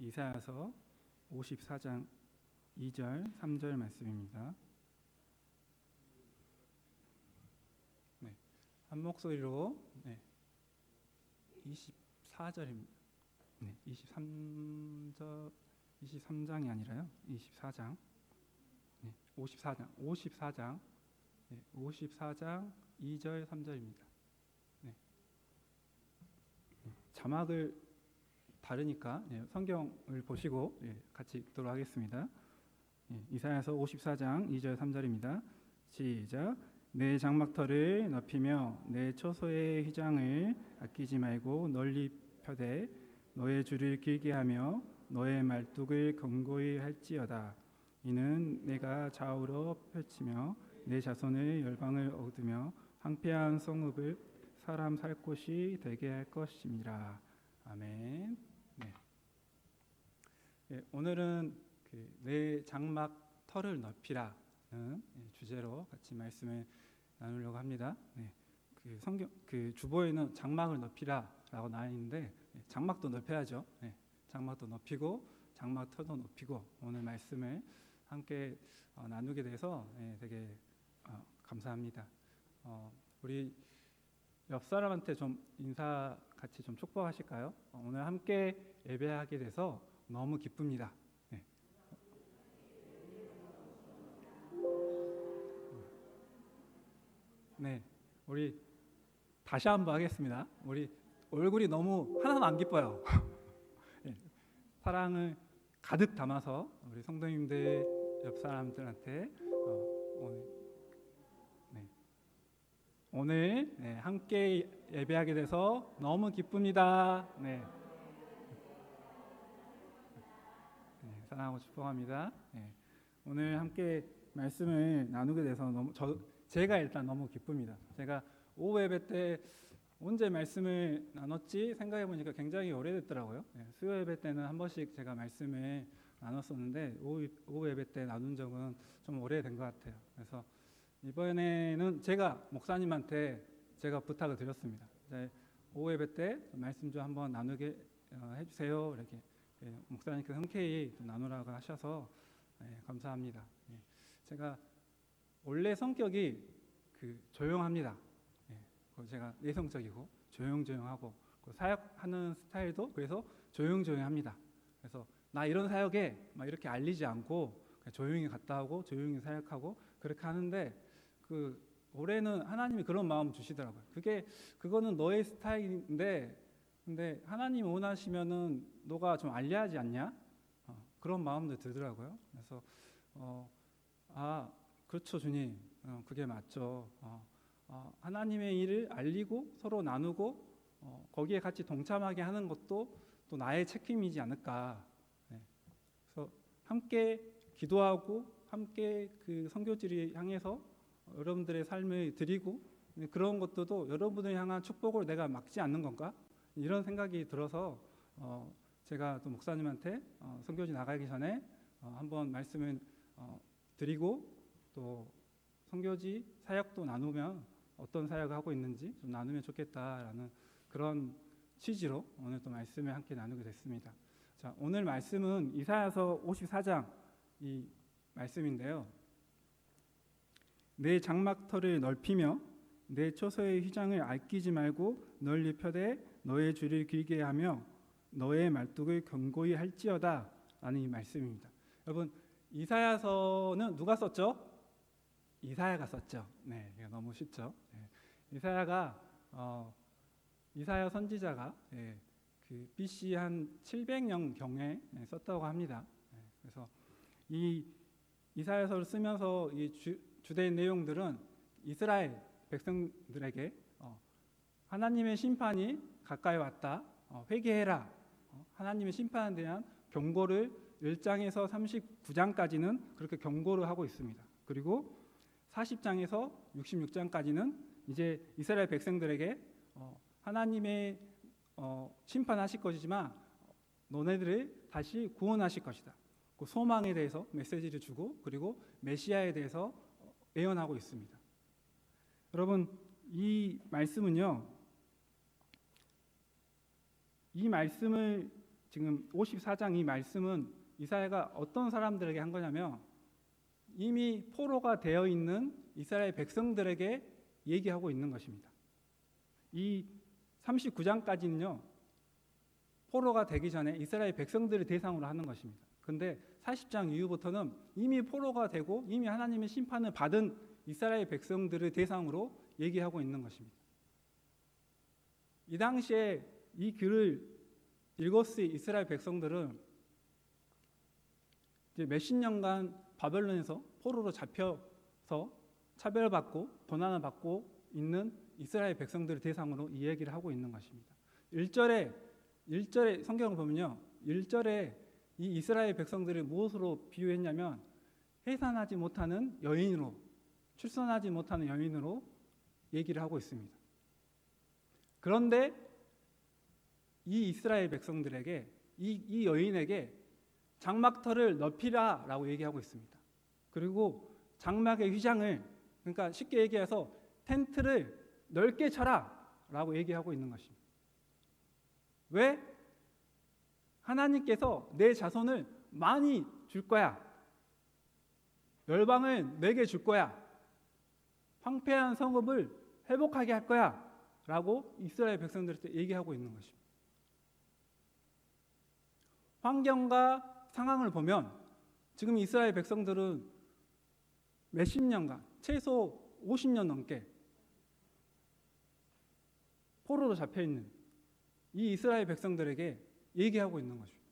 이사야서 54장 2절 3절 말씀입니다. 네, 한 목소리로 24절입니다. 23장이 아니라요. 24장. 54장 2절 3절입니다. 자막을 다르니까 성경을 보시고 같이 읽도록 하겠습니다. 이사야서 54장 2절 3절입니다. 시작. 내 장막터를 넓히며 내 초소의 휘장을 아끼지 말고 널리 펴되 너의 줄을 길게 하며 너의 말뚝을 견고히 할지어다. 이는 내가 좌우로 펼치며 내 자손을 열방을 얻으며 황폐한 성읍을 사람 살 곳이 되게 할 것임이라. 아멘. 오늘은 내 장막 터를 넓히라는 주제로 같이 말씀을 나누려고 합니다. 성경 주보에는 장막을 넓히라라고 나와 있는데 장막도 넓혀야죠. 장막도 넓히고 장막 터도 높이고 오늘 말씀을 함께 나누게 돼서 되게 감사합니다. 우리 옆 사람한테 좀 인사 같이 좀 축복하실까요? 오늘 함께 예배하게 돼서 너무 기쁩니다. 우리 다시 한번 하겠습니다. 우리 얼굴이 너무 하나도 안 기뻐요. 사랑을 가득 담아서 우리 성도님들 옆 사람들한테 오늘 함께 예배하게 돼서 너무 기쁩니다. 사랑하고 축복합니다. 오늘 함께 말씀을 나누게 돼서 제가 일단 너무 기쁩니다. 제가 오후 예배 때 언제 말씀을 나눴지 생각해 보니까 굉장히 오래됐더라고요. 수요 예배 때는 한 번씩 제가 말씀을 나눴었는데 오후 예배 때 나눈 적은 좀 오래된 것 같아요. 그래서 이번에는 제가 목사님한테 제가 부탁을 드렸습니다. 오후 예배 때 말씀 좀 한번 나누게 해주세요. 이렇게 목사님께서 흔쾌히 나누라고 하셔서 감사합니다. 제가 원래 성격이 조용합니다. 제가 내성적이고 조용조용하고 사역하는 스타일도 그래서 조용조용합니다. 그래서 나 이런 사역에 막 이렇게 알리지 않고 조용히 갔다 오고 조용히 사역하고 그렇게 하는데 올해는 하나님이 그런 마음 주시더라고요. 그거는 너의 스타일인데 근데 하나님이 원하시면은 너가 좀 알려야 하지 않냐? 그런 마음도 들더라고요. 그래서 그렇죠 주님, 그게 맞죠. 하나님의 일을 알리고 서로 나누고 거기에 같이 동참하게 하는 것도 또 나의 책임이지 않을까. 그래서 함께 기도하고 함께 선교지를 향해서 여러분들의 삶을 드리고 그런 것도 여러분을 향한 축복을 내가 막지 않는 건가? 이런 생각이 들어서 제가 또 목사님한테 선교지 나가기 전에 한번 말씀을 드리고 또 선교지 사역도 나누면 어떤 사역을 하고 있는지 좀 나누면 좋겠다라는 그런 취지로 오늘 또 말씀을 함께 나누게 됐습니다. 자, 오늘 말씀은 이사야서 54장 이 말씀인데요. 내 장막터를 넓히며 내 초소의 휘장을 아끼지 말고 널리 펴되 너의 줄을 길게 하며 너의 말뚝을 견고히 할지어다 라는 이 말씀입니다. 여러분 이사야서는 누가 썼죠? 이사야가 썼죠. 이거 너무 쉽죠. 이사야 선지자가 BC 한 700년 경에 썼다고 합니다. 그래서 이 이사야서를 쓰면서 이 주된 내용들은 이스라엘 백성들에게 하나님의 심판이 가까이 왔다. 회개해라. 하나님의 심판에 대한 경고를 1장에서 39장까지는 그렇게 경고를 하고 있습니다. 그리고 40장에서 66장까지는 이제 이스라엘 백성들에게 하나님의 심판하실 것이지만 너네들을 다시 구원하실 것이다. 그 소망에 대해서 메시지를 주고 그리고 메시아에 대해서 예언하고 있습니다. 여러분 이 말씀은요. 이 말씀을 지금 54장 이 말씀은 이사야가 어떤 사람들에게 한 거냐면 이미 포로가 되어 있는 이스라엘 백성들에게 얘기하고 있는 것입니다. 이 39장까지는요. 포로가 되기 전에 이스라엘 백성들을 대상으로 하는 것입니다. 그런데 40장 이후부터는 이미 포로가 되고 이미 하나님의 심판을 받은 이스라엘 백성들을 대상으로 얘기하고 있는 것입니다. 이 당시에 이 글을 읽었을 이스라엘 백성들은 이제 몇십 년간 바벨론에서 포로로 잡혀서 차별받고 고난을 받고 있는 이스라엘 백성들을 대상으로 이 얘기를 하고 있는 것입니다. 1절에 성경을 보면요. 1절에 이 이스라엘 백성들을 무엇으로 비유했냐면 해산하지 못하는 여인으로, 출산하지 못하는 여인으로 얘기를 하고 있습니다. 그런데 이 이스라엘 백성들에게 이 여인에게 장막터를 넓히라라고 얘기하고 있습니다. 그리고 장막의 휘장을, 그러니까 쉽게 얘기해서 텐트를 넓게 쳐라라고 얘기하고 있는 것입니다. 왜? 하나님께서 내 자손을 많이 줄 거야. 열방을 내게 줄 거야. 황폐한 성읍을 회복하게 할 거야. 라고 이스라엘 백성들한테 얘기하고 있는 것입니다. 환경과 상황을 보면 지금 이스라엘 백성들은 몇십 년간, 최소 50년 넘게 포로로 잡혀있는 이 이스라엘 백성들에게 얘기하고 있는 것입니다.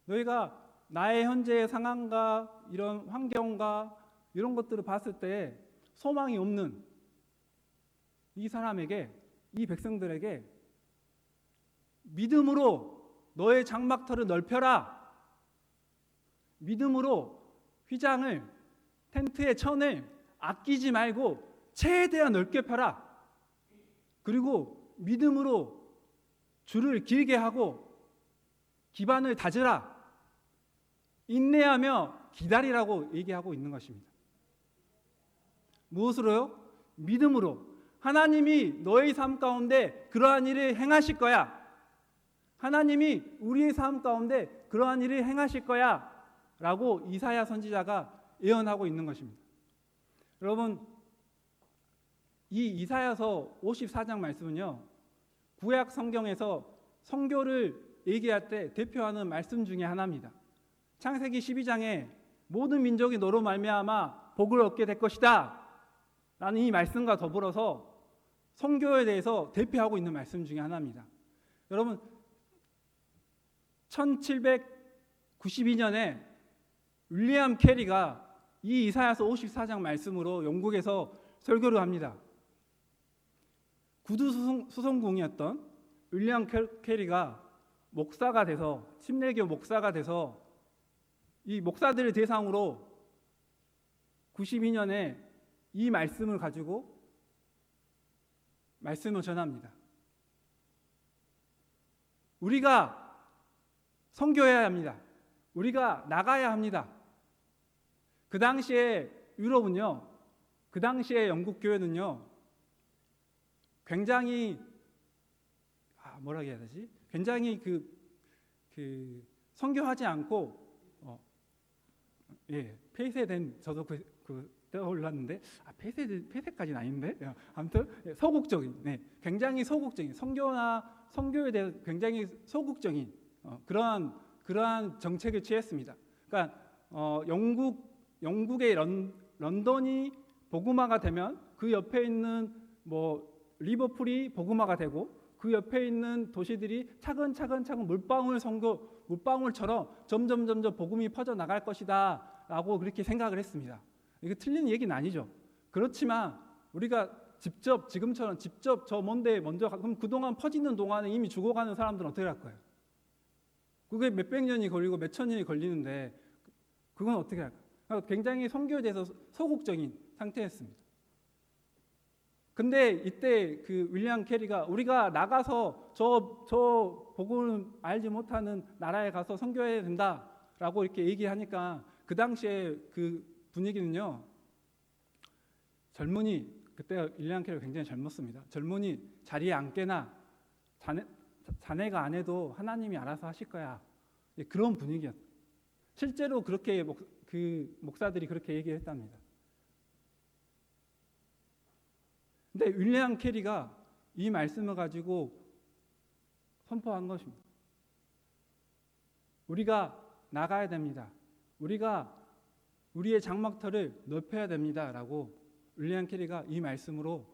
너희가 나의 현재의 상황과 이런 환경과 이런 것들을 봤을 때 소망이 없는 이 사람에게, 이 백성들에게 믿음으로 너의 장막터를 넓혀라. 믿음으로 휘장을, 텐트의 천을 아끼지 말고 최대한 넓게 펴라. 그리고 믿음으로 줄을 길게 하고 기반을 다져라. 인내하며 기다리라고 얘기하고 있는 것입니다. 무엇으로요? 믿음으로. 하나님이 너의 삶 가운데 그러한 일을 행하실 거야. 하나님이 우리의 삶 가운데 그러한 일을 행하실 거야 라고 이사야 선지자가 예언하고 있는 것입니다. 여러분, 이 이사야서 54장 말씀은요, 구약 성경에서 선교를 얘기할 때 대표하는 말씀 중에 하나입니다. 창세기 12장에 모든 민족이 너로 말미암아 복을 얻게 될 것이다 라는 이 말씀과 더불어서 선교에 대해서 대표하고 있는 말씀 중에 하나입니다. 여러분, 1792년에 윌리엄 캐리가 이 이사야서 54장 말씀으로 영국에서 설교를 합니다. 구두 수송공이었던 윌리엄 캐리가 목사가 돼서, 침례교 목사가 돼서 이 목사들을 대상으로 92년에 이 말씀을 가지고 말씀을 전합니다. 우리가 선교해야 합니다. 우리가 나가야 합니다. 그 당시에 유럽은요, 그 당시에 영국 교회는요, 굉장히 뭐라 해야 되지? 굉장히 선교하지 않고 폐쇄된, 저도 떠올랐는데 폐쇄까지는 아닌데 아무튼 소극적인, 굉장히 소극적인 선교에 대해 굉장히 소극적인 그러한 정책을 취했습니다. 그러니까 영국의 런던이 복음화가 되면 그 옆에 있는 리버풀이 복음화가 되고 그 옆에 있는 도시들이 차근차근 물방울처럼 점점 복음이 퍼져 나갈 것이다라고 그렇게 생각을 했습니다. 이게 틀린 얘기는 아니죠. 그렇지만 우리가 지금처럼 저 먼데 먼저 그럼 그동안 퍼지는 동안에 이미 죽어가는 사람들은 어떻게 할 거예요? 그게 몇백 년이 걸리고 몇천 년이 걸리는데 그건 어떻게 할까요? 그러니까 굉장히 선교에 대해서 소극적인 상태였습니다. 근데 이때 그 윌리엄 캐리가 우리가 나가서 저 복음을 알지 못하는 나라에 가서 선교해야 된다라고 이렇게 얘기하니까 그 당시에 그 분위기는요, 젊은이, 그때 윌리엄 캐리가 굉장히 젊었습니다. 젊은이 자리에 앉게나 자네가 안 해도 하나님이 알아서 하실 거야 그런 분위기였어요. 실제로 그렇게 그 목사들이 그렇게 얘기했답니다. 근데 윌리엄 캐리가 이 말씀을 가지고 선포한 것입니다. 우리가 나가야 됩니다. 우리가 우리의 장막터를 넓혀야 됩니다. 라고 윌리엄 캐리가 이 말씀으로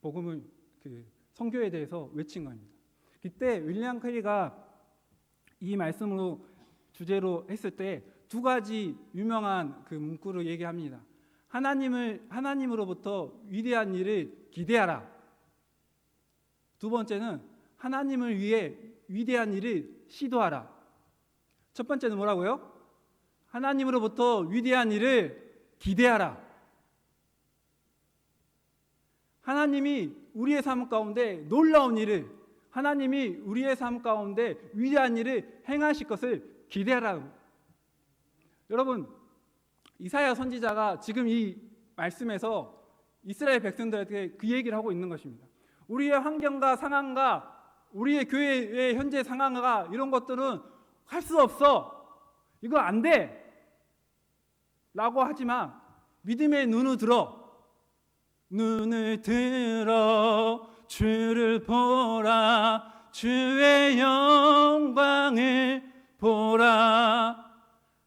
복음을 선교에 대해서 외친 겁니다. 그때 윌리엄 캐리가 이 말씀으로 주제로 했을 때 두 가지 유명한 그 문구를 얘기합니다. 하나님으로부터 위대한 일을 기대하라. 두 번째는 하나님을 위해 위대한 일을 시도하라. 첫 번째는 뭐라고요? 하나님으로부터 위대한 일을 기대하라. 하나님이 우리의 삶 가운데 놀라운 일을, 하나님이 우리의 삶 가운데 위대한 일을 행하실 것을 기대하라. 여러분, 이사야 선지자가 지금 이 말씀에서 이스라엘 백성들에게 그 얘기를 하고 있는 것입니다. 우리의 환경과 상황과 우리의 교회의 현재 상황과 이런 것들은 할 수 없어. 이거 안 돼. 라고 하지만 믿음의 눈을 들어 주를 보라. 주의 영광을 보라.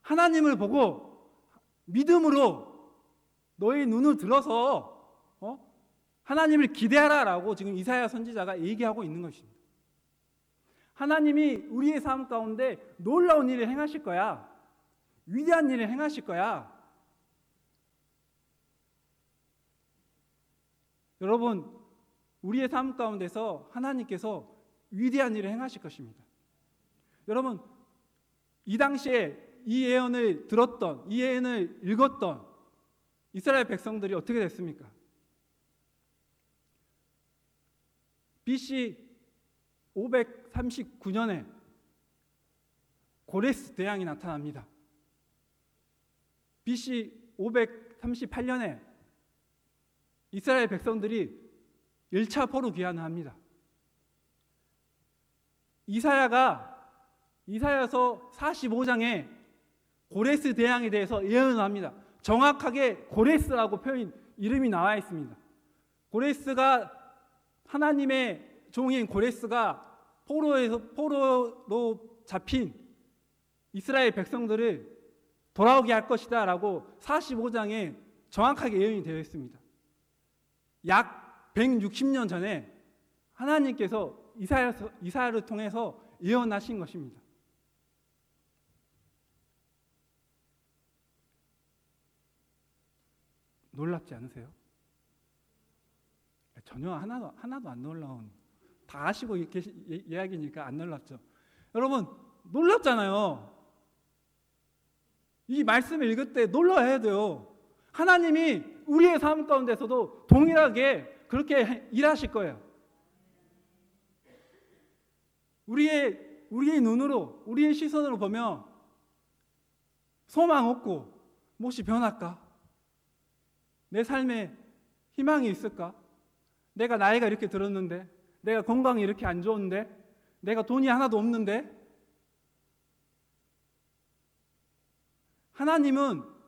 하나님을 보고 믿음으로 너의 눈을 들어서 하나님을 기대하라라고 지금 이사야 선지자가 얘기하고 있는 것입니다. 하나님이 우리의 삶 가운데 놀라운 일을 행하실 거야. 위대한 일을 행하실 거야. 여러분, 우리의 삶 가운데서 하나님께서 위대한 일을 행하실 것입니다. 여러분, 이 당시에 이 예언을 들었던, 이 예언을 읽었던 이스라엘 백성들이 어떻게 됐습니까? BC 539년에 고레스 대왕이 나타납니다. BC 538년에 이스라엘 백성들이 1차 포로 귀환을 합니다. 이사야서 45장에 고레스 대왕에 대해서 예언을 합니다. 정확하게 고레스라고 이름이 나와 있습니다. 고레스가 하나님의 종인 고레스가 포로로 잡힌 이스라엘 백성들을 돌아오게 할 것이다 라고 45장에 정확하게 예언이 되어 있습니다. 약 160년 전에 하나님께서 이사야를 통해서 예언하신 것입니다. 놀랍지 않으세요? 전혀 하나도 안 놀라운, 다 아시고 이야기니까 안 놀랍죠. 여러분, 놀랍잖아요. 이 말씀을 읽을 때 놀라야 돼요. 하나님이 우리의 삶 가운데서도 동일하게 그렇게 일하실 거예요. 우리의 눈으로, 우리의 시선으로 보면 소망 없고 몹시 변할까? 내 삶에 희망이 있을까? 내가 나이가 이렇게 들었는데, 내가 건강이 이렇게 안 좋은데, 내가 돈이 하나도 없는데.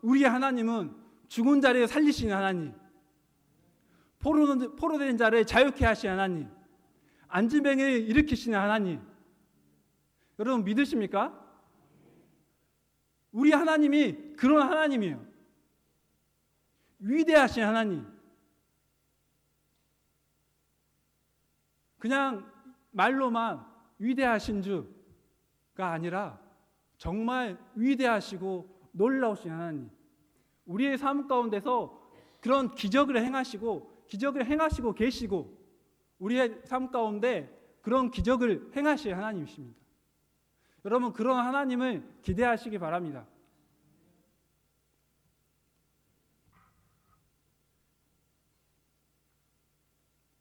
우리의 하나님은 죽은 자를 살리시는 하나님, 포로된 자를 자유케 하시는 하나님, 안진뱅이를 일으키시는 하나님. 여러분 믿으십니까? 우리 하나님이 그런 하나님이에요. 위대하신 하나님. 그냥 말로만 위대하신 주가 아니라 정말 위대하시고 놀라우신 하나님. 우리의 삶 가운데서 그런 기적을 행하시고 계시고 우리의 삶 가운데 그런 기적을 행하실 하나님이십니다. 여러분, 그런 하나님을 기대하시기 바랍니다.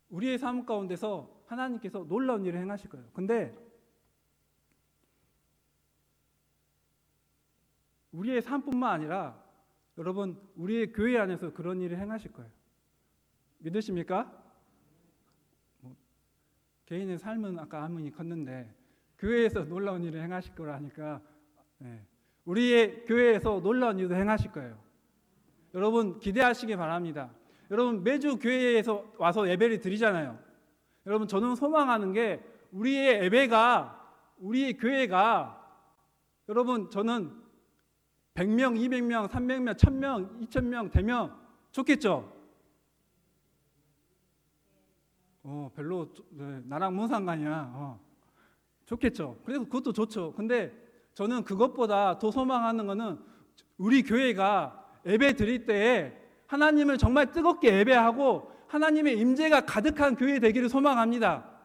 우리의 삶 가운데서 하나님께서 놀라운 일을 행하실 거예요. 근데 우리의 삶뿐만 아니라 여러분, 우리의 교회 안에서 그런 일을 행하실 거예요. 믿으십니까? 개인의 삶은 아까 아문이 컸는데 교회에서 놀라운 일을 행하실 거라니까 우리의 교회에서 놀라운 일도 행하실 거예요. 여러분 기대하시기 바랍니다. 여러분 매주 교회에서 와서 예배를 드리잖아요. 여러분 저는 소망하는 게 우리의 예배가 우리의 교회가 여러분 저는 100명, 200명, 300명, 1000명, 2000명 되면 좋겠죠? 별로 나랑 뭔 상관이야. 좋겠죠. 그래서 그것도 좋죠. 근데 저는 그것보다 더 소망하는 거는 우리 교회가 예배 드릴 때에 하나님을 정말 뜨겁게 예배하고 하나님의 임재가 가득한 교회 되기를 소망합니다.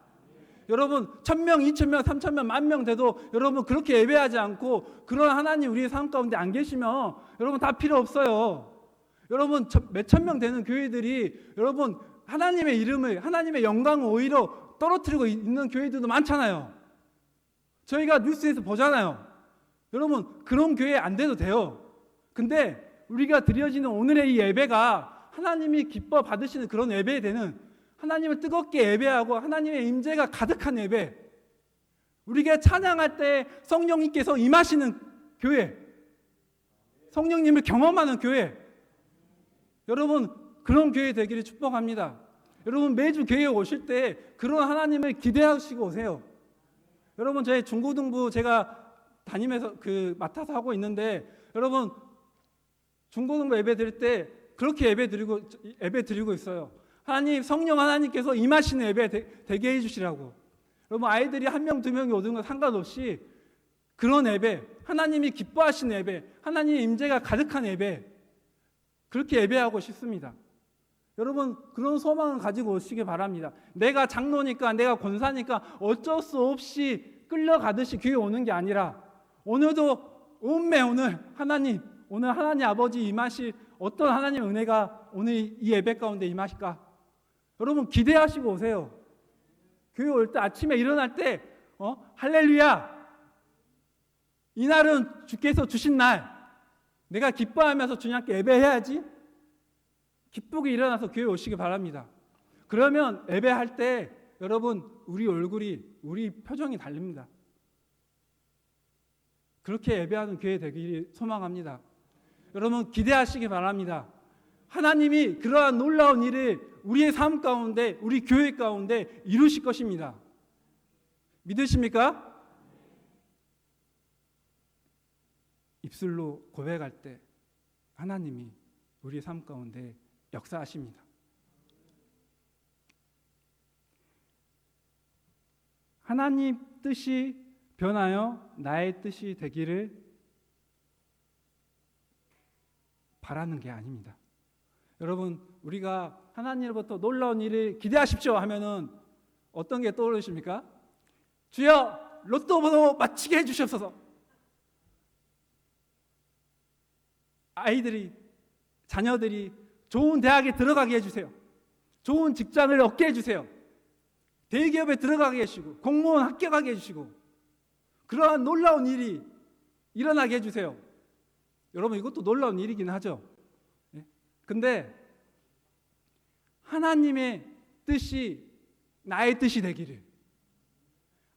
여러분 1000명, 2000명, 3000명, 10,000명 돼도 여러분 그렇게 예배하지 않고 그런 하나님 우리의 삶 가운데 안 계시면 여러분 다 필요 없어요. 여러분 몇천 명 되는 교회들이 여러분 하나님의 이름을 하나님의 영광을 오히려 떨어뜨리고 있는 교회들도 많잖아요. 저희가 뉴스에서 보잖아요. 여러분 그런 교회 안 돼도 돼요. 근데 우리가 드려지는 오늘의 이 예배가 하나님이 기뻐 받으시는 그런 예배에 되는 하나님을 뜨겁게 예배하고 하나님의 임재가 가득한 예배, 우리가 찬양할 때 성령님께서 임하시는 교회, 성령님을 경험하는 교회, 여러분 그런 교회 되기를 축복합니다. 여러분 매주 교회에 오실 때 그런 하나님을 기대하시고 오세요. 여러분 저희 중고등부 제가 다니면서 맡아서 하고 있는데 여러분 중고등부 예배 드릴 때 그렇게 예배 드리고 있어요. 하나님 성령 하나님께서 임하시는 예배 되게 해주시라고. 여러분 아이들이 1명 2명이 오든 건 상관없이 그런 예배, 하나님이 기뻐하시는 예배, 하나님의 임재가 가득한 예배, 그렇게 예배하고 싶습니다. 여러분 그런 소망을 가지고 오시기 바랍니다. 내가 장로니까 내가 권사니까 어쩔 수 없이 끌려가듯이 교회 오는 게 아니라 오늘도 오늘 하나님 아버지 임하실 어떤 하나님의 은혜가 오늘 이 예배 가운데 임하실까? 여러분 기대하시고 오세요. 교회 올 때 아침에 일어날 때 할렐루야, 이날은 주께서 주신 날, 내가 기뻐하면서 주님께 예배해야지. 기쁘게 일어나서 교회 오시기 바랍니다. 그러면 예배할 때 여러분 우리 얼굴이 우리 표정이 달립니다. 그렇게 예배하는 교회 되기를 소망합니다. 여러분 기대하시기 바랍니다. 하나님이 그러한 놀라운 일을 우리의 삶 가운데 우리 교회 가운데 이루실 것입니다. 믿으십니까? 입술로 고백할 때 하나님이 우리의 삶 가운데 역사하십니다. 하나님 뜻이 변하여 나의 뜻이 되기를 바라는 게 아닙니다. 여러분 우리가 하나님으로부터 놀라운 일을 기대하십시오 하면은 어떤 게 떠오르십니까? 주여 로또 번호 맞히게 해주시옵소서. 자녀들이 좋은 대학에 들어가게 해주세요. 좋은 직장을 얻게 해주세요. 대기업에 들어가게 해주시고 공무원 합격하게 해주시고 그러한 놀라운 일이 일어나게 해주세요. 여러분 이것도 놀라운 일이긴 하죠. 근데 하나님의 뜻이 나의 뜻이 되기를,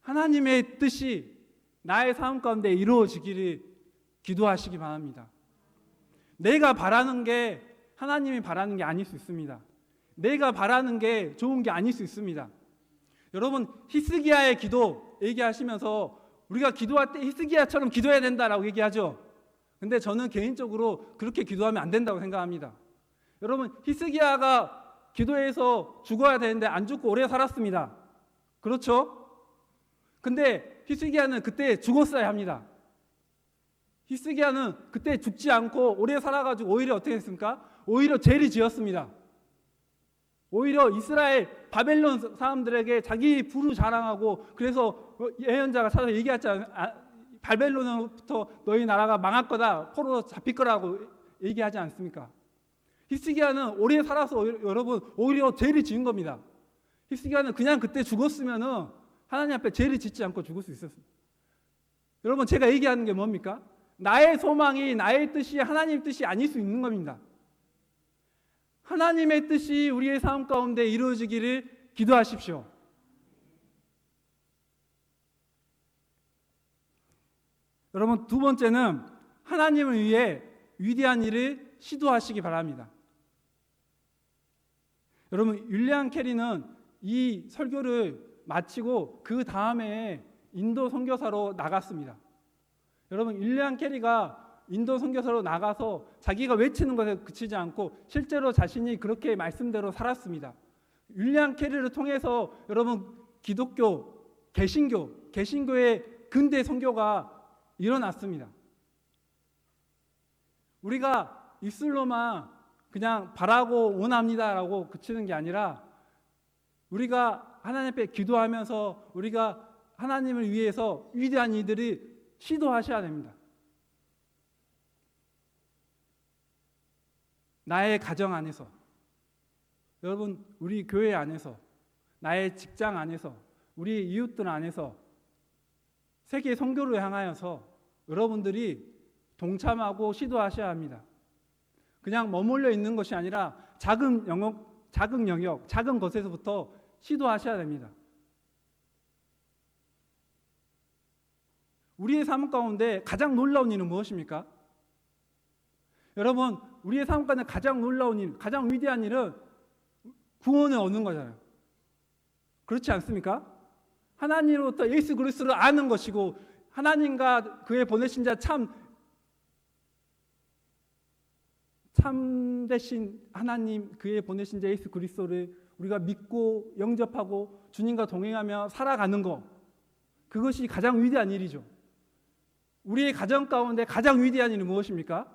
하나님의 뜻이 나의 삶 가운데 이루어지기를 기도하시기 바랍니다. 내가 바라는 게 하나님이 바라는 게 아닐 수 있습니다. 내가 바라는 게 좋은 게 아닐 수 있습니다. 여러분 히스기야의 기도 얘기하시면서 우리가 기도할 때 히스기야처럼 기도해야 된다라고 얘기하죠. 근데 저는 개인적으로 그렇게 기도하면 안 된다고 생각합니다. 여러분 히스기야가 기도해서 죽어야 되는데 안 죽고 오래 살았습니다. 그렇죠? 근데 히스기야는 그때 죽었어야 합니다. 히스기야는 그때 죽지 않고 오래 살아가지고 오히려 어떻게 했습니까? 오히려 죄를 지었습니다. 오히려 이스라엘 바벨론 사람들에게 자기 부를 자랑하고 그래서 예언자가 찾아서 얘기하잖아요. 바벨론으로부터 너희 나라가 망할 거다, 포로로 잡힐 거라고 얘기하지 않습니까? 히스기야는 오래 살아서 여러분 오히려 죄를 지은 겁니다. 히스기야는 그냥 그때 죽었으면은 하나님 앞에 죄를 짓지 않고 죽을 수 있었습니다. 여러분 제가 얘기하는 게 뭡니까? 나의 소망이 나의 뜻이 하나님의 뜻이 아닐 수 있는 겁니다. 하나님의 뜻이 우리의 삶 가운데 이루어지기를 기도하십시오. 여러분, 두 번째는 하나님을 위해 위대한 일을 시도하시기 바랍니다. 여러분, 윌리엄 캐리는 이 설교를 마치고 그 다음에 인도 선교사로 나갔습니다. 여러분, 윌리엄 캐리가 인도 선교사로 나가서 자기가 외치는 것에 그치지 않고 실제로 자신이 그렇게 말씀대로 살았습니다. 윌리엄 캐리를 통해서 여러분, 기독교, 개신교의 근대 선교가 일어났습니다. 우리가 입술로만 그냥 바라고 원합니다라고 그치는 게 아니라 우리가 하나님 앞에 기도하면서 우리가 하나님을 위해서 위대한 일들을 시도하셔야 됩니다. 나의 가정 안에서, 여러분, 우리 교회 안에서, 나의 직장 안에서, 우리 이웃들 안에서 세계 선교를 향하여서 여러분들이 동참하고 시도하셔야 합니다. 그냥 머물러 있는 것이 아니라 작은 영역, 작은 것에서부터 시도하셔야 됩니다. 우리의 삶 가운데 가장 놀라운 일은 무엇입니까? 여러분, 우리의 삶 가운데 가장 놀라운 일, 가장 위대한 일은 구원을 얻는 거잖아요. 그렇지 않습니까? 하나님으로부터 예수 그리스도를 아는 것이고 하나님과 그의 보내신 자 참되신 하나님, 그의 보내신 자 예수 그리스도를 우리가 믿고 영접하고 주님과 동행하며 살아가는 것, 그것이 가장 위대한 일이죠. 우리의 가정 가운데 가장 위대한 일은 무엇입니까?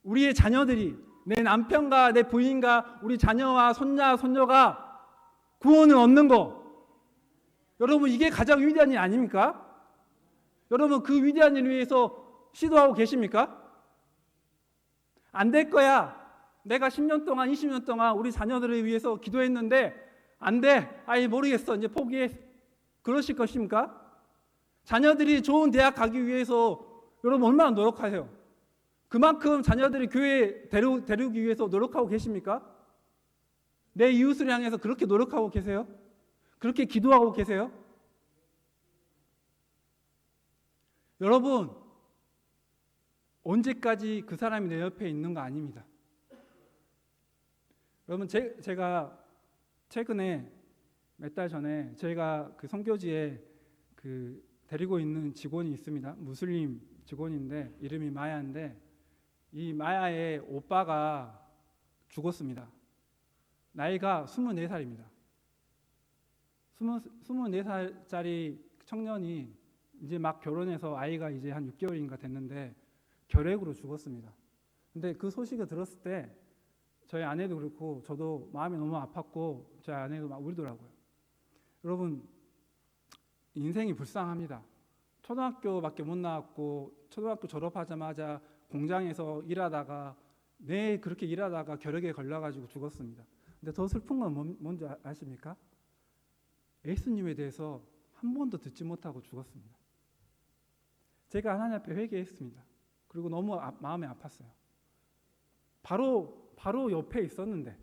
우리의 자녀들이, 내 남편과 내 부인과 우리 자녀와 손자, 손녀가 구원을 얻는 것, 여러분, 이게 가장 위대한 일 아닙니까? 여러분, 그 위대한 일을 위해서 시도하고 계십니까? 안 될 거야. 내가 10년 동안 20년 동안 우리 자녀들을 위해서 기도했는데 안 돼. 아예 모르겠어. 이제 포기해. 그러실 것입니까? 자녀들이 좋은 대학 가기 위해서 여러분 얼마나 노력하세요? 그만큼 자녀들이 교회에 데려오기 위해서 노력하고 계십니까? 내 이웃을 향해서 그렇게 노력하고 계세요? 그렇게 기도하고 계세요? 여러분, 언제까지 그 사람이 내 옆에 있는 거 아닙니다. 여러분, 제가 최근에 몇 달 전에 저희가 그 선교지에 데리고 있는 직원이 있습니다. 무슬림 직원인데 이름이 마야인데 이 마야의 오빠가 죽었습니다. 나이가 24살입니다. 24살짜리 청년이 이제 막 결혼해서 아이가 이제 한 6개월인가 됐는데 결핵으로 죽었습니다. 근데 그 소식을 들었을 때 저희 아내도 그렇고 저도 마음이 너무 아팠고 저희 아내도 막 울더라고요. 여러분, 인생이 불쌍합니다. 초등학교밖에 못 나왔고 초등학교 졸업하자마자 공장에서 일하다가 그렇게 일하다가 결핵에 걸려가지고 죽었습니다. 근데 더 슬픈 건 뭔지 아십니까? 예수님에 대해서 한 번도 듣지 못하고 죽었습니다. 제가 하나님 앞에 회개했습니다. 그리고 너무 마음이 아팠어요. 바로 옆에 있었는데,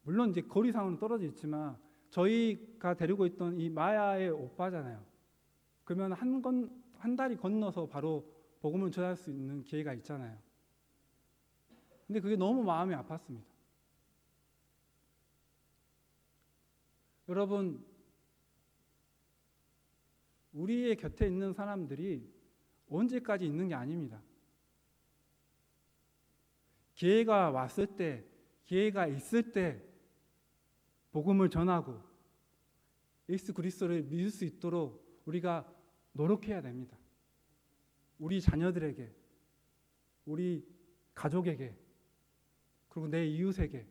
물론 이제 거리상으로는 떨어져 있지만 저희가 데리고 있던 이 마야의 오빠잖아요. 그러면 한 달이 건너서 바로 복음을 전할 수 있는 기회가 있잖아요. 근데 그게 너무 마음이 아팠습니다. 여러분, 우리의 곁에 있는 사람들이 언제까지 있는 게 아닙니다. 기회가 왔을 때, 기회가 있을 때 복음을 전하고 예수 그리스도를 믿을 수 있도록 우리가 노력해야 됩니다. 우리 자녀들에게, 우리 가족에게, 그리고 내 이웃에게.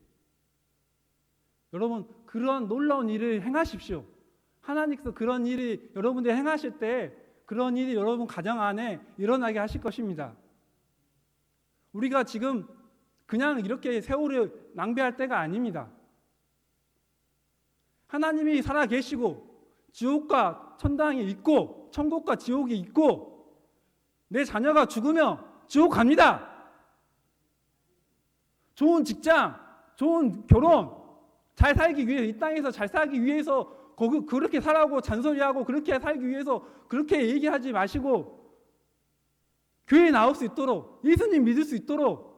여러분, 그런 놀라운 일을 행하십시오. 하나님께서 그런 일이 여러분들이 행하실 때 그런 일이 여러분 가정 안에 일어나게 하실 것입니다. 우리가 지금 그냥 이렇게 세월을 낭비할 때가 아닙니다. 하나님이 살아 계시고 지옥과 천당이 있고 천국과 지옥이 있고 내 자녀가 죽으면 지옥 갑니다. 좋은 직장, 좋은 결혼, 잘 살기 위해, 이 땅에서 잘 살기 위해서 그렇게 살라고 잔소리하고 그렇게 살기 위해서 그렇게 얘기하지 마시고 교회에 나올 수 있도록, 예수님 믿을 수 있도록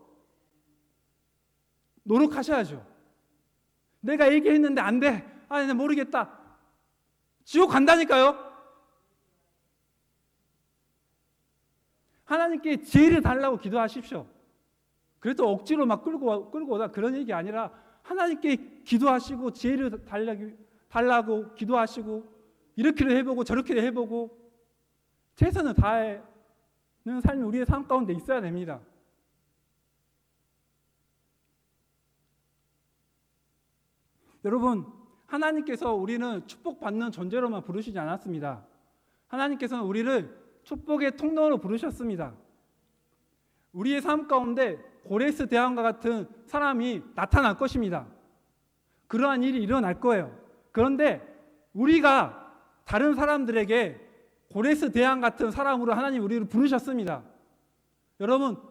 노력하셔야죠. 내가 얘기했는데 안 돼. 아, 나 모르겠다. 지옥 간다니까요. 하나님께 지혜를 달라고 기도하십시오. 그래도 억지로 막 끌고 오다 그런 얘기 아니라 하나님께 기도하시고 지혜를 달라고 기도하시고 이렇게도 해보고 저렇게도 해보고 최선을 다하는 삶이 우리의 삶 가운데 있어야 됩니다. 여러분, 하나님께서 우리는 축복받는 존재로만 부르시지 않았습니다. 하나님께서는 우리를 축복의 통로로 부르셨습니다. 우리의 삶 가운데 고레스 대왕과 같은 사람이 나타날 것입니다. 그러한 일이 일어날 거예요. 그런데 우리가 다른 사람들에게 고레스 대왕 같은 사람으로 하나님 우리를 부르셨습니다. 여러분,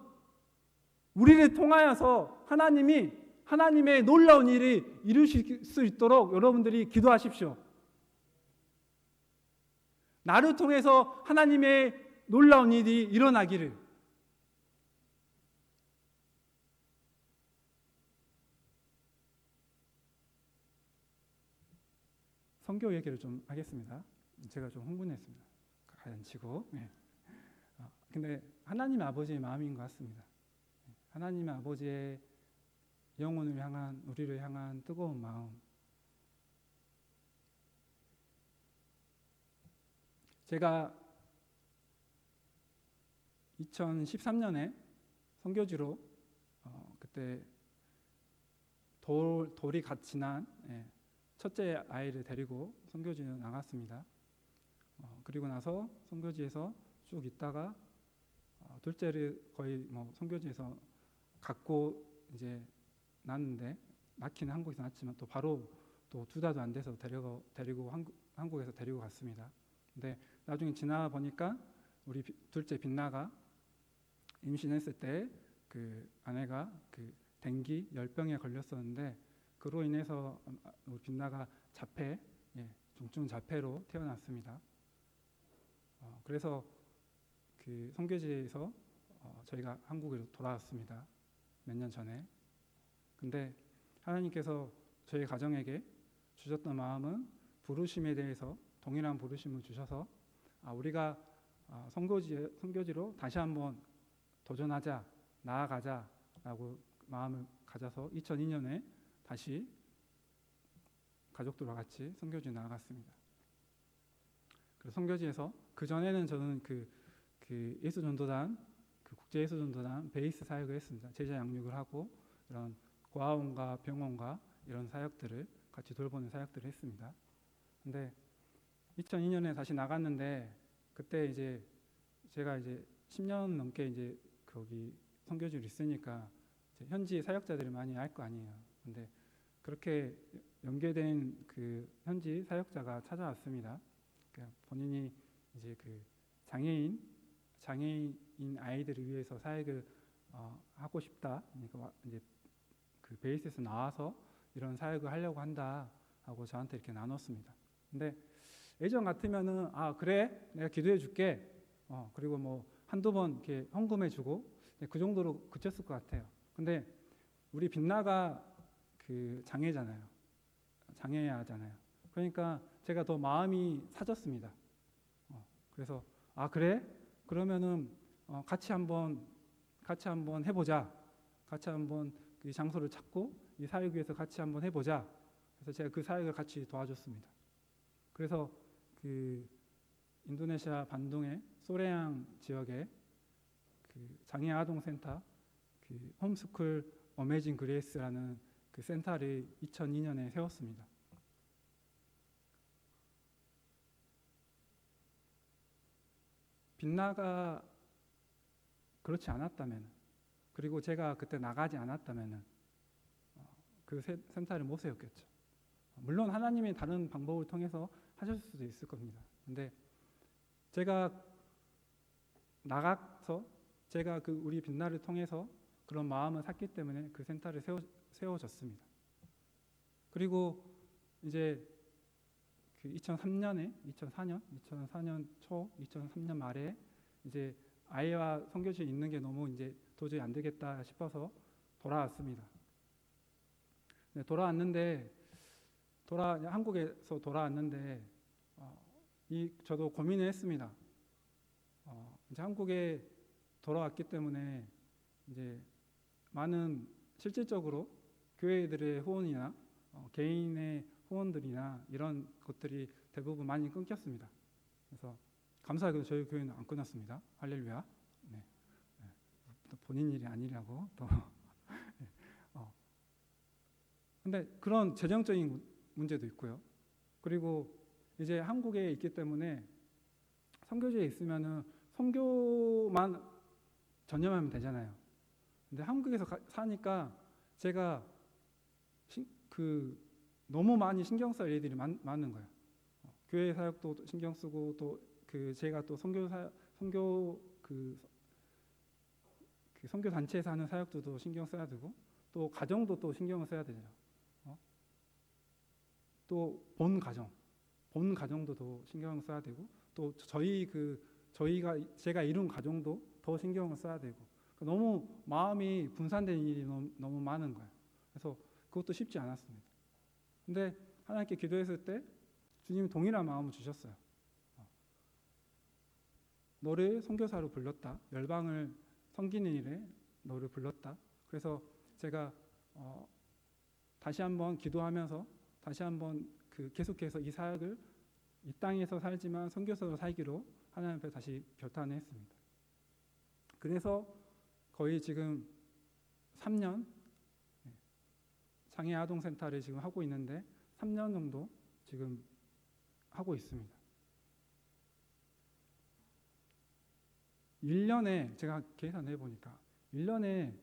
우리를 통하여서 하나님의 놀라운 일이 이루실 수 있도록 여러분들이 기도하십시오. 나를 통해서 하나님의 놀라운 일이 일어나기를. 선교 얘기를 좀 하겠습니다. 제가 좀 흥분했습니다. 가연치고. 네. 근데 하나님 아버지의 마음인 것 같습니다. 하나님 아버지의 영혼을 향한, 우리를 향한 뜨거운 마음. 제가 2013년에 선교지로 그때 돌이 갓 지난 첫째 아이를 데리고 선교지에 나갔습니다. 그리고 나서 선교지에서 쭉 있다가 둘째를 거의 선교지에서 갖고 이제 낳았는데, 낳기는 한국에서 낳았지만 또 바로 또 2달도 안 돼서 데리고 한국에서 데리고 갔습니다. 근데 나중에 지나 보니까 우리 둘째 빛나가 임신했을 때 그 아내가 그 댕기 열병에 걸렸었는데, 그로 인해서 우리 빛나가 중증 자폐로 태어났습니다. 그래서 그 선교지에서 저희가 한국으로 돌아왔습니다. 몇 년 전에. 근데 하나님께서 저희 가정에게 주셨던 마음은 부르심에 대해서 동일한 부르심을 주셔서 우리가 선교지로 다시 한번 도전하자, 나아가자라고 마음을 가져서 2002년에 다시 가족들과 같이 선교지에 나아갔습니다. 그래서 선교지에서 그 전에는 저는 그 예수전도단, 그 국제 예수전도단 베이스 사역을 했습니다. 제자 양육을 하고 이런 고아원과 병원과 이런 사역들을 같이 돌보는 사역들을 했습니다. 근데 2002년에 다시 나갔는데, 그때 이제 제가 이제 10년 넘게 이제 거기 선교지로 있으니까 이제 현지 사역자들이 많이 알 거 아니에요. 근데 그렇게 연계된 그 현지 사역자가 찾아왔습니다. 그러니까 본인이 이제 그 장애인 아이들을 위해서 사역을 하고 싶다. 그러니까 이제 그 베이스에서 나와서 이런 사역을 하려고 한다 하고 저한테 이렇게 나눴습니다. 근데 예전 같으면은 그래, 내가 기도해 줄게. 그리고 뭐 한두 번 이렇게 헌금해 주고 그 정도로 그쳤을 것 같아요. 근데 우리 빛나가 그 장애잖아요. 장애아잖아요. 그러니까 제가 더 마음이 사졌습니다. 그래서 그래? 그러면은 같이 한번 해보자. 같이 한번 이 장소를 찾고 이 사역 위해서 같이 한번 해보자. 그래서 제가 그 사역을 같이 도와줬습니다. 그래서 그 인도네시아 반둥의 소레앙 지역에 그 장애 아동 센터, 그 홈스쿨 어메이징 그레이스라는 그 센터를 2002년에 세웠습니다. 빛나가 그렇지 않았다면, 그리고 제가 그때 나가지 않았다면 그 센터를 못 세웠겠죠. 물론 하나님이 다른 방법을 통해서 하실 수도 있을 겁니다. 근데 제가 나가서 제가 그 우리 빛나를 통해서 그런 마음을 샀기 때문에 그 센터를 세워졌습니다. 그리고 이제 그 2004년 초, 2003년 말에 이제 아이와 선교지에 있는 게 너무 이제 도저히 안 되겠다 싶어서 돌아왔습니다. 네, 한국에서 돌아왔는데 저도 고민을 했습니다. 이제 한국에 돌아왔기 때문에 이제 많은 실질적으로 교회들의 후원이나 개인의 후원들이나 이런 것들이 대부분 많이 끊겼습니다. 그래서 감사하게도 저희 교회는 안 끊었습니다. 할렐루야. 네. 또 본인 일이 아니라고 또. 근데 그런 재정적인 문제도 있고요. 그리고 이제 한국에 있기 때문에 선교지에 있으면은 선교만 전념하면 되잖아요. 근데 한국에서 사니까 제가 너무 많이 신경 쓸 일들이 많은 거예요. 교회 사역도 신경 쓰고 또 제가 또 선교 단체에서 하는 사역도 신경 써야 되고 또 가정도 또 신경을 써야 되죠. 또 본 가정도 더 신경을 써야 되고 또 제가 이룬 가정도 더 신경을 써야 되고 너무 마음이 분산된 일이 너무 많은 거예요. 그래서 그것도 쉽지 않았습니다. 근데 하나님께 기도했을 때 주님이 동일한 마음을 주셨어요. 너를 선교사로 불렀다. 열방을 섬기는 일에 너를 불렀다. 그래서 제가 다시 한번 기도하면서 다시 한번 계속해서 이 사역을 이 땅에서 살지만 선교사로 살기로 하나님 앞에 다시 결단을 했습니다. 그래서 거의 지금 3년 장애 아동센터를 지금 하고 있는데 3년 정도 지금 하고 있습니다. 1년에 제가 계산해 보니까 1년에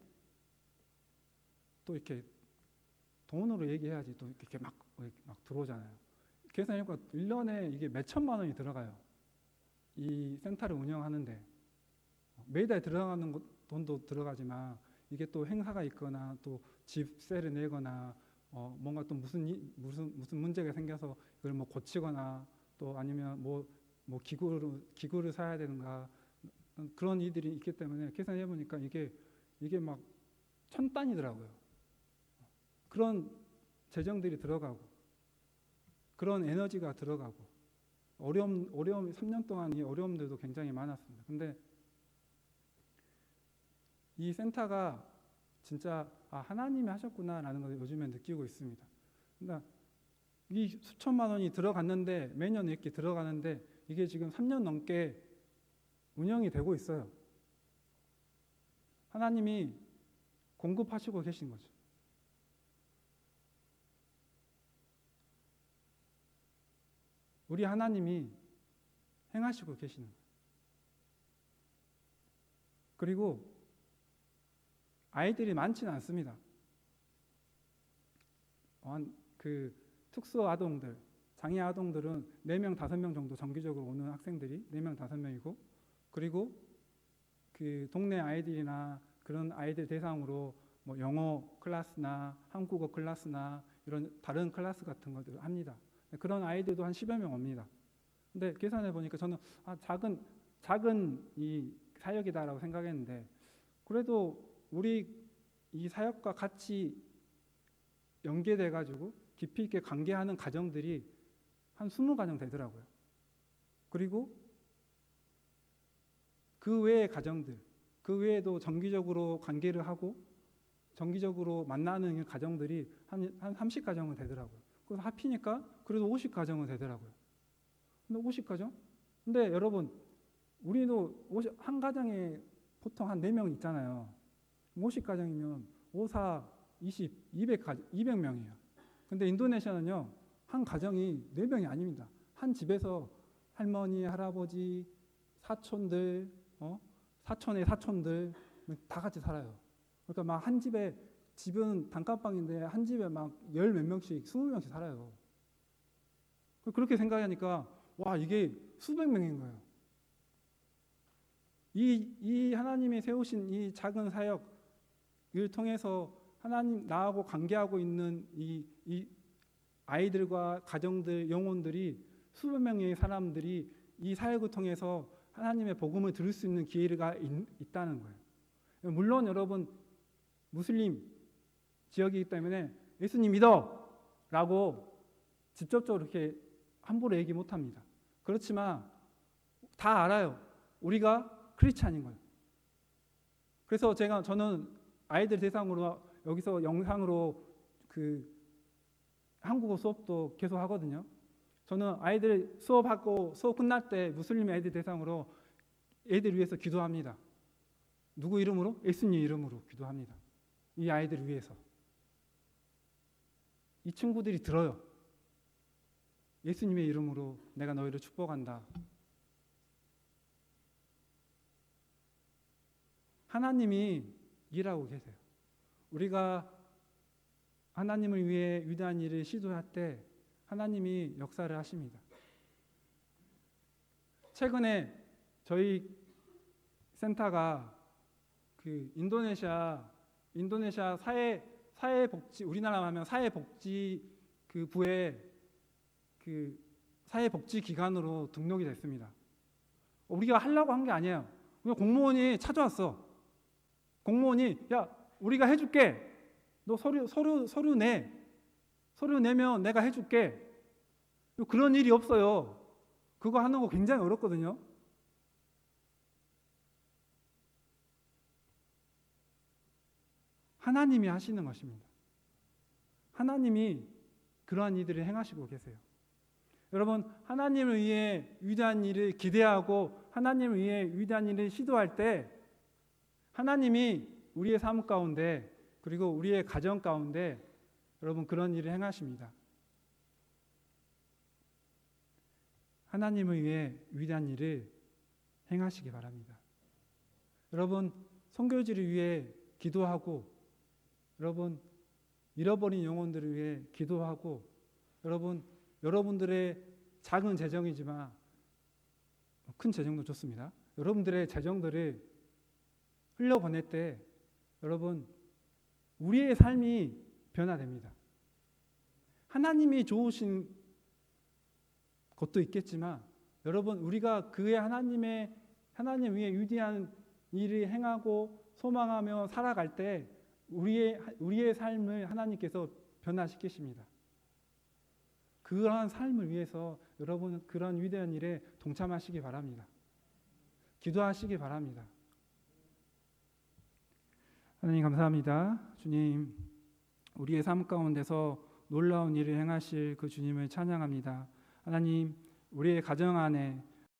또 이렇게 돈으로 얘기해야지 또 이렇게 막 들어오잖아요. 계산해보니까 1년에 이게 몇 천만 원이 들어가요. 이 센터를 운영하는데 매달 들어가는 돈도 들어가지만 이게 또 행사가 있거나 또 집세를 내거나 뭔가 또 무슨 문제가 생겨서 이걸 뭐 고치거나 또 아니면 뭐 기구를 사야 되는가 그런 일들이 있기 때문에 계산해 보니까 이게 막 천 단위더라고요. 그런 재정들이 들어가고 그런 에너지가 들어가고 어려움 3년 동안 이 어려움들도 굉장히 많았습니다. 근데 이 센터가 진짜 하나님이 하셨구나라는 걸 요즘에 느끼고 있습니다. 그러니까 이 수천만 원이 들어갔는데 매년 이렇게 들어가는데 이게 지금 3년 넘게 운영이 되고 있어요. 하나님이 공급하시고 계신 거죠. 우리 하나님이 행하시고 계시는 거예요. 그리고 아이들이 많지는 않습니다. 특수 아동들, 장애 아동들은 4명, 5명 정도 정기적으로 오는 학생들이 4명, 5명이고 그리고 동네 아이들이나 그런 아이들 대상으로 뭐 영어 클래스나 한국어 클래스나 이런 다른 클래스 같은 것들을 합니다. 그런 아이들도 한 10여 명 옵니다. 근데 계산해 보니까 저는 작은 이 사역이다라고 생각했는데 그래도 우리 이 사역과 같이 연계돼 가지고 깊이 있게 관계하는 가정들이 한 20가정 되더라고요. 그리고 그 외의 가정들, 그 외에도 정기적으로 관계를 하고 정기적으로 만나는 가정들이 한 30가정은 되더라고요. 그래서 합치니까 그래도 50가정은 되더라고요. 근데 50가정? 근데 여러분 우리도 한 가정에 보통 한 4명 있잖아요. 50가정이면 5, 4, 20, 200명이에요. 근데 인도네시아는요. 한 가정이 4명이 아닙니다. 한 집에서 할머니, 할아버지, 사촌들, 사촌의 사촌들 다 같이 살아요. 그러니까 막 한 집에 집은 단칸방인데 한 집에 막 10몇 명씩, 20명씩 살아요. 그렇게 생각하니까 와 이게 수백 명인 거예요. 이 하나님이 세우신 이 작은 사역을 통해서 하나님 나하고 관계하고 있는 이 아이들과 가정들, 영혼들이 수백 명의 사람들이 이 사역을 통해서 하나님의 복음을 들을 수 있는 기회가 있다는 거예요. 물론 여러분 무슬림 지역이기 때문에 예수님 믿어 라고 직접적으로 이렇게 함부로 얘기 못합니다. 그렇지만 다 알아요. 우리가 크리스찬인 거예요. 그래서 저는 아이들 대상으로 여기서 영상으로 그 한국어 수업도 계속 하거든요. 저는 아이들 수업하고 수업 끝날 때 무슬림 애들 대상으로 애들 위해서 기도합니다. 누구 이름으로? 예수님 이름으로 기도합니다. 이 아이들 위해서. 이 친구들이 들어요. 예수님의 이름으로 내가 너희를 축복한다. 하나님이 일하고 계세요. 우리가 하나님을 위해 위대한 일을 시도할 때 하나님이 역사를 하십니다. 최근에 저희 센터가 그 인도네시아 사회복지, 우리나라 하면 사회복지 그 부에 그 사회복지 기관으로 등록이 됐습니다. 우리가 하려고 한 게 아니에요. 그냥 공무원이 찾아왔어. 공무원이 야 우리가 해줄게. 너 서류 내. 서류 내면 내가 해줄게. 그런 일이 없어요. 그거 하는 거 굉장히 어렵거든요. 하나님이 하시는 것입니다. 하나님이 그러한 일들을 행하시고 계세요. 여러분 하나님을 위해 위대한 일을 기대하고 하나님을 위해 위대한 일을 시도할 때 하나님이 우리의 삶 가운데 그리고 우리의 가정 가운데 여러분 그런 일을 행하십니다. 하나님을 위해 위대한 일을 행하시기 바랍니다. 여러분 선교지를 위해 기도하고 여러분 잃어버린 영혼들을 위해 기도하고 여러분들의 작은 재정이지만 큰 재정도 좋습니다. 여러분들의 재정들을 흘려보낼 때 여러분 우리의 삶이 변화됩니다. 하나님이 좋으신 것도 있겠지만 여러분 우리가 그의 하나님 위에 위대한 일을 행하고 소망하며 살아갈 때 우리의 삶을 하나님께서 변화시키십니다. 그러한 삶을 위해서 여러분 그런 위대한 일에 동참하시기 바랍니다. 기도하시기 바랍니다. 하나님 감사합니다. 주님 우리의 삶 가운데서 놀라운 일을 행하실 그 주님을 찬양합니다. 하나님 우리의 가정 안에